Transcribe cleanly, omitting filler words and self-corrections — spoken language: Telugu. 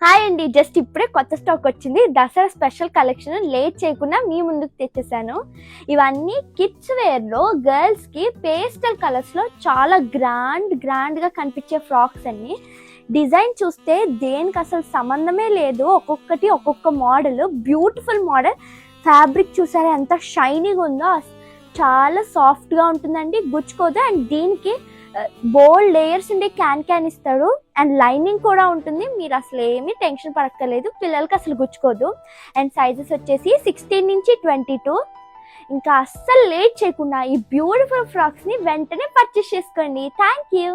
హాయ్ అండి, జస్ట్ ఇప్పుడే కొత్త స్టాక్ వచ్చింది. దసరా స్పెషల్ కలెక్షన్ లేట్ చేయకుండా మీ ముందుకు తెచ్చేసాను. ఇవన్నీ కిడ్స్ వేర్లో గర్ల్స్కి పేస్టల్ కలర్స్లో చాలా గ్రాండ్గా కనిపించే ఫ్రాక్స్ అన్ని. డిజైన్ చూస్తే దేనికి అసలు సంబంధమే లేదు. ఒక్కొక్కటి ఒక్కొక్క మోడల్, బ్యూటిఫుల్ మోడల్. ఫ్యాబ్రిక్ చూసారా ఎంత షైనీగా ఉందో, చాలా సాఫ్ట్గా ఉంటుందండి, గుచ్చుకోదు. అండ్ దీనికి బోల్డ్ లేయర్స్ ఉండే క్యాన్ ఇస్తాడు అండ్ లైనింగ్ కూడా ఉంటుంది. మీరు అసలు ఏమీ టెన్షన్ పడక్కర్లేదు, పిల్లలకి అసలు గుచ్చుకోదు. అండ్ సైజెస్ వచ్చేసి 16 నుంచి 22. ఇంకా అస్సలు లేట్ చేయకుండా ఈ బ్యూటిఫుల్ ఫ్రాక్స్ని వెంటనే పర్చేస్ చేసుకోండి. Thank you.